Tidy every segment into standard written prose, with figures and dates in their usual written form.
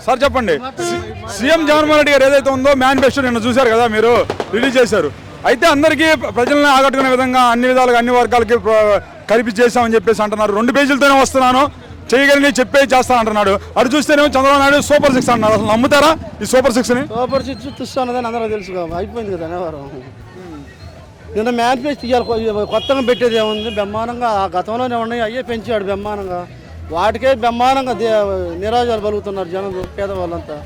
Sir చెప్పండి, CM Jaganmohan Reddy గారు ఏదైతే ఉందో మేనిఫెస్టో నిన్న చూశారు కదా, మీరు రిలీజ్ చేశారు. అయితే అందరికీ ప్రజలను ఆకట్టుకునే విధంగా అన్ని విధాలుగా అన్ని వర్గాలకి కలిపి చేశామని చెప్పేసి అంటున్నారు. 2 పేజీలతోనే వస్తున్నాను, చేయగలిగి చెప్పే చేస్తాను అంటున్నాడు. అటు చూస్తేనేమో చంద్రబాబు నాయుడు సూపర్ 6 అన్నారు. అసలు నమ్ముతారా ఈ సూపర్ 6ని? సూపర్ 6 తుస్తున్నదని అందరూ తెలుసు, అయిపోయింది కదా వ్యవహారం. నిన్న మేనిఫెస్టో ఇవ్వాలి, కొత్తగా పెట్టేది ఏముంది? బ్రహ్మాండంగా ఆ గతంలోనే ఉన్నాయి, అయ్యే పెంచాడు బ్రహ్మాండంగా. వాటికే బ్రహ్మాండంగా నిరాజాలు పలుకుతున్నారు జనం, పేదవాళ్ళంతా.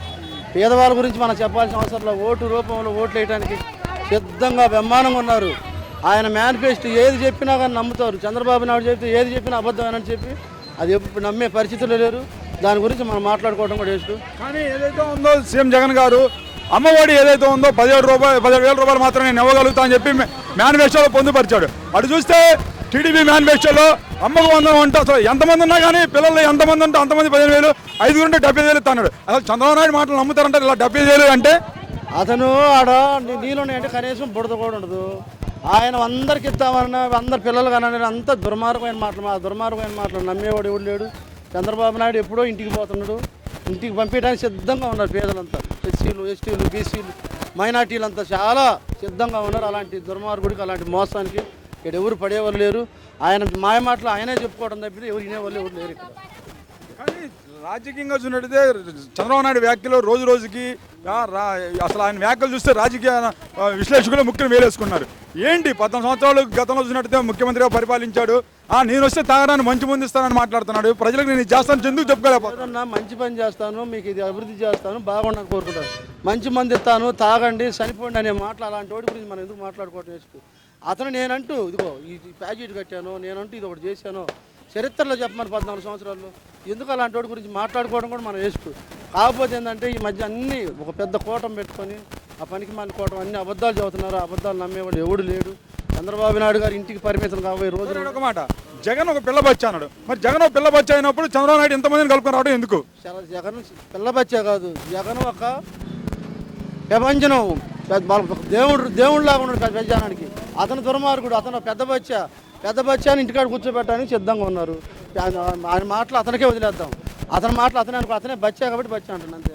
పేదవాళ్ళ గురించి మనం చెప్పాల్సిన అవసరం, ఓటు రూపంలో ఓట్లు వేయడానికి సిద్ధంగా బ్రహ్మాండంగా ఉన్నారు. ఆయన మేనిఫెస్టో ఏది చెప్పినా కానీ నమ్ముతారు. చంద్రబాబు నాయుడు చెప్తే ఏది చెప్పినా అబద్ధమేనని చెప్పి అది ఎప్పుడు నమ్మే పరిస్థితులు లేరు. దాని గురించి మనం మాట్లాడుకోవడం కూడా వేస్ట్. కానీ ఏదైతే ఉందో సీఎం జగన్ గారు అమ్మఒడి ఏదైతే ఉందో 17,000 రూపాయలు మాత్రమే నేను ఇవ్వగలుగుతా అని చెప్పి మేనిఫెస్టోలో పొందుపరిచాడు. అటు చూస్తే టీడీపీ మేనిఫెస్టోలో అమ్మకు 100 ఉంటే అసలు ఎంతమంది ఉన్నా కానీ పిల్లలు ఎంతమంది ఉంటే అంతమంది 15,000, 5 ఉంటే 75,000 ఇస్తాడు. అసలు చంద్రబాబు నాయుడు మాటలు నమ్ముతారంటే ఇలా 75,000 అంటే అతను ఆడ నీళ్ళున్నాయంటే కనీసం బుడద కూడా ఉండదు. ఆయన అందరికి ఇస్తామన్నా అందరు పిల్లలు కానీ అంత దుర్మార్గమైన మాటలు, మా దుర్మార్గమైన మాటలు నమ్మేవాడు ఎవడు లేడు. చంద్రబాబు నాయుడు ఎప్పుడో ఇంటికి పోతున్నాడు, ఇంటికి పంపించడానికి సిద్ధంగా ఉన్నారు పేదలంతా. ఎస్సీలు, ఎస్టీలు, బీసీలు, మైనార్టీలంతా చాలా సిద్ధంగా ఉన్నారు. అలాంటి దుర్మార్గుడికి, అలాంటి మోసానికి ఇక్కడ ఎవరు పడేవాళ్ళు లేరు. ఆయన మాయ మాటలు ఆయనే చెప్పుకోవడం తప్పితే ఎవరు వినేవాళ్ళు ఎవరు లేరు ఇక్కడ. కానీ రాజకీయంగా చూసినట్టయితే చంద్రబాబు నాయుడు వ్యాఖ్యలు రోజు రోజుకి అసలు ఆయన వ్యాఖ్యలు చూస్తే రాజకీయ విశ్లేషకులు ముఖ్యం వేలేసుకున్నారు. ఏంటి 14 సంవత్సరాలు గతంలో చూసినట్టయితే ముఖ్యమంత్రిగా పరిపాలించాడు, నేను వస్తే తాగడానికి మంచి ముందు ఇస్తానని మాట్లాడుతున్నాడు. ప్రజలకు నేను చేస్తాను ఎందుకు చెప్పుకోలేకపోతున్నా? మంచి పని చేస్తాను, మీకు ఇది అభివృద్ధి చేస్తాను, బాగుండని కోరుకుంటాను, మంచి మంది ఇస్తాను, తాగండి, చనిపోండి అనే మాటలు అలాంటి వాటి గురించి మనం ఎందుకు మాట్లాడుకోవటం వేసుకో. అతను నేనంటూ ఇదిగో ఈ ప్యాకెట్ కట్టాను, నేనంటూ ఇది ఒకటి చేశాను, చరిత్రలో చెప్పమని 14 సంవత్సరాల్లో ఎందుకు అలాంటి వాటి గురించి మాట్లాడుకోవడం కూడా మనం వేసుకో. కాకపోతే ఏంటంటే ఈ మధ్య అన్నీ ఒక పెద్ద కోటం పెట్టుకొని ఆ పనికి మన కోటం అన్ని అబద్ధాలు చదువుతున్నారు. అబద్ధాలు నమ్మేవాడు ఎవడు లేడు. చంద్రబాబు నాయుడు గారు ఇంటికి పరిమితం కాబోయే రోజు. ఒక మాట, జగన్ ఒక పిల్ల బచ్చ అన్నాడు. మరి జగన్ ఒక పిల్ల బచ్చ అయినప్పుడు చంద్రబాబు నాయుడు ఎంతమందిని కలుపుకొని రావడం ఎందుకు? జగన్ పిల్ల బచ్చే కాదు, జగన్ ఒక ప్రపంచం దేవుడిలాగా ఉన్నాడు ప్రజానానికి. అతను దుర్మార్గుడు, అతను పెద్ద బచ్చాని ఇంటికాడ కూర్చోబెట్టడానికి సిద్ధంగా ఉన్నారు. ఆయన మాటలు అతనికే వదిలేద్దాం. అతని మాటలు అతనే అనుకో, అతనే బచ్చా కాబట్టి బచ్చా అంటున్నాను అంతే.